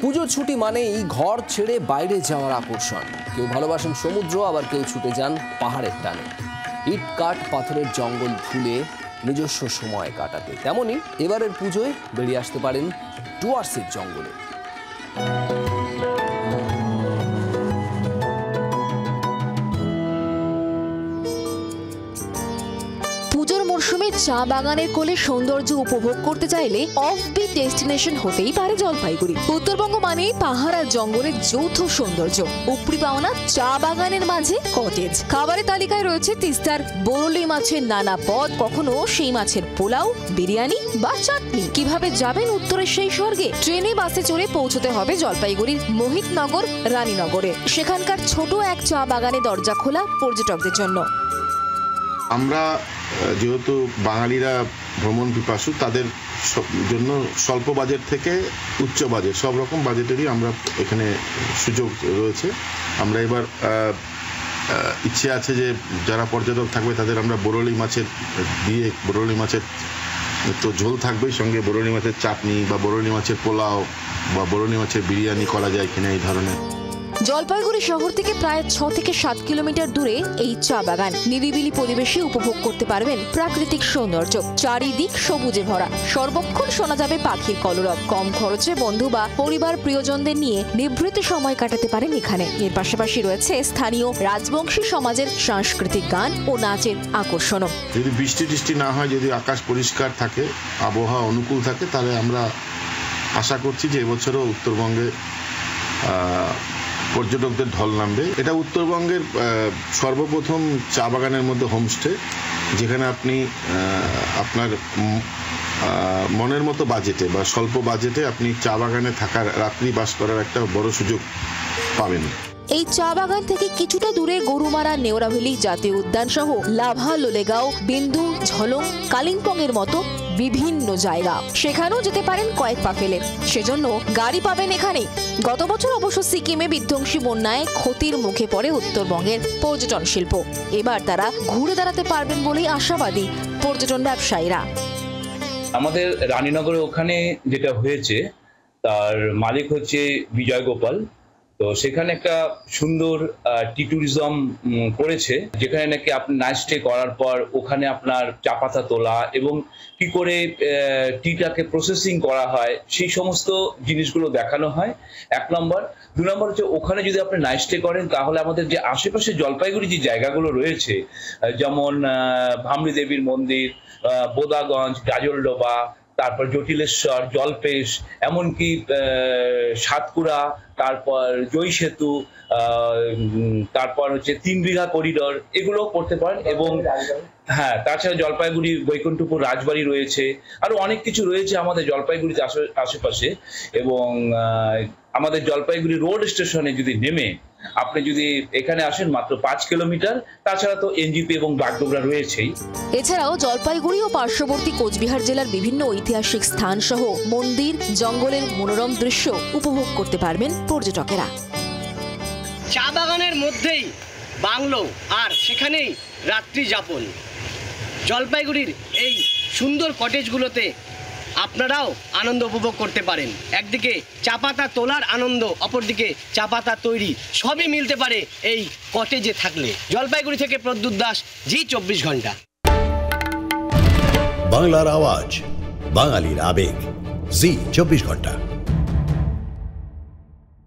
পুজোর ছুটি মানেই ঘর ছেড়ে বাইরে যাওয়ার আকর্ষণ। কেউ ভালোবাসেন সমুদ্র, আবার কেউ ছুটে যান পাহাড়ের টানে, ইট কাঠ পাথরের জঙ্গল ভুলে নিজস্ব সময় কাটাতে। তেমনি এবারের পুজোয় বেরিয়ে আসতে পারেন ডুয়ার্সের জঙ্গলে। পুজোর মরশুমে চা বাগানের কোলে সৌন্দর্য উপভোগ করতে চাইলে অফবিট ডেস্টিনেশন হতেই পারে জলপাইগুড়ি। উত্তরবঙ্গ মানেই পাহাড় আর জঙ্গলের যৌথ সৌন্দর্য। উপরি পাওনা চা বাগানের মাঝে কটেজ। খাবারের তালিকায় রয়েছে তিস্তার বরলি মাছের নানা পদ, কখনো সেই মাছের পোলাও, বিরিয়ানি বা চাটনি। কিভাবে যাবেন উত্তরের সেই স্বর্গে? ট্রেনে বাসে চড়ে পৌঁছতে হবে জলপাইগুড়ির মোহিতনগর রানীনগরে। সেখানকার ছোট এক চা বাগানে দরজা খোলা পর্যটকদের জন্য। আমরা যেহেতু বাঙালিরা ভ্রমণ পিপাসু, তাদের জন্য স্বল্প বাজেট থেকে উচ্চ বাজেট সব রকম বাজেটেরই আমরা এখানে সুযোগ রয়েছে। আমরা এবার ইচ্ছে আছে যে যারা পর্যটক থাকবে তাদের আমরা বরলি মাছের তো ঝোল থাকবেই, সঙ্গে বরলি মাছের চাটনি বা বরলি মাছের পোলাও বা বরলি মাছের বিরিয়ানি করা যায় কিনা এই ধরনের। জলপাইগুড়ি শহর থেকে প্রায় 6 থেকে 7 কিলোমিটার দূরে এই চা বাগান। নিরিবিলি পরিবেশে উপভোগ করতে পারবেন প্রাকৃতিক সৌন্দর্য। চারিদিক সবুজে ভরা, সর্বক্ষণ শোনা যাবে পাখির কলরব। কম খরচে বন্ধু বা পরিবার প্রিয়জনদের নিয়ে নিভৃত সময় কাটাতে পারেন এখানে। এর পাশাপাশি রয়েছে স্থানীয় রাজবংশী সমাজের সাংস্কৃতিক গান ও নাচের আকর্ষণও। যদি বৃষ্টি না হয়, যদি আকাশ পরিষ্কার থাকে, আবহাওয়া অনুকূল থাকে, তাহলে আমরা আশা করছি যে এবছরও উত্তরবঙ্গে পর্যটকদের ঢল নামবে। এটা উত্তরবঙ্গের সর্বপ্রথম চা বাগানের মধ্যে হোমস্টে, যেখানে আপনি আপনার মনের মতো বাজেটে বা স্বল্প বাজেটে আপনি চা বাগানে থাকার, রাত্রি বাস করার একটা বড় সুযোগ পাবেন। এই চা বাগান থেকে কিছুটা দূরে গরুমারা, নেওরাভেলি জাতীয় উদ্যান সহ লাভা, লোলেগাঁও, বিন্দু, ঝলং, কালিম্পং এর মতো বিভিন্ন জায়গা। সেখানেও যেতে পারেন কয়েক পা ফেলে। সেজন্য গাড়ি পাবেন এখানে। গত বছর অবশ্য সিকিমে বিধ্বংসী বন্যায় ক্ষতির মুখে পড়ে উত্তরবঙ্গের পর্যটন শিল্প। এবার তারা ঘুরে দাঁড়াতে পারবেন বলেই আশাবাদী পর্যটন ব্যবসায়ীরা। আমাদের রানীনগরে ওখানে যেটা হয়েছে, তার মালিক হচ্ছে বিজয় গোপাল। তো সেখানে একটা সুন্দর টি ট্যুরিজম করেছে, যেখানে নাকি আপনি নাইট স্টে করার পর ওখানে আপনার চা পাতা তোলা এবং কি করে টিটাকে প্রসেসিং করা হয় সেই সমস্ত জিনিসগুলো দেখানো হয়। 1 নম্বর। 2 নম্বর হচ্ছে ওখানে যদি আপনি নাইট স্টে করেন, তাহলে আমাদের যে আশেপাশে জলপাইগুড়ি যে জায়গাগুলো রয়েছে, যেমন ভামরি দেবীর মন্দির, বোদাগঞ্জ, গাজলডোবা, তারপর জটিলেশ্বর, জলপেশ, এমনকি সাতপুরা, তারপর জয় সেতু, তারপর হচ্ছে 3 বিঘা করিডর, এগুলো করতে পারেন। এবং হ্যাঁ, তাছাড়া জলপাইগুড়ি বৈকুণ্ঠপুর রাজবাড়ি রয়েছে, আরো অনেক কিছু রয়েছে আমাদের জলপাইগুড়ির আশেপাশে। এবং আমাদের জলপাইগুড়ি রোড স্টেশনে যদি নেমে আপনি যদি এখানে আসেন, মাত্র 5 কিলোমিটার। তাছাড়া তো এনজিপি এবং বাগডোগরা রয়েছেই। এছাড়াও জলপাইগুড়ি ও পার্শ্ববর্তী কোচবিহার জেলার বিভিন্ন ঐতিহাসিক স্থান সহ মন্দির, জঙ্গলের মনোরম দৃশ্য উপভোগ করতে পারবেন পর্যটকেরা। চা বাগানের মধ্যেই বাংলো আর সেখানেই রাত্রি যাপন। জলপাইগুড়ির এই সুন্দর কটেজগুলোতে আপনারাও আনন্দ উপভোগ করতে পারেন। একদিকে চা পাতা তোলার আনন্দ, অপরদিকে চা পাতা তৈরি, সবই মিলতে পারে এই কটেজে থাকলে। জলপাইগুড়ি থেকে প্রদ্যুৎ দাস, জি 24 ঘন্টা। বাংলার আওয়াজ, বাঙালির আবেগ, জি 24 ঘন্টা।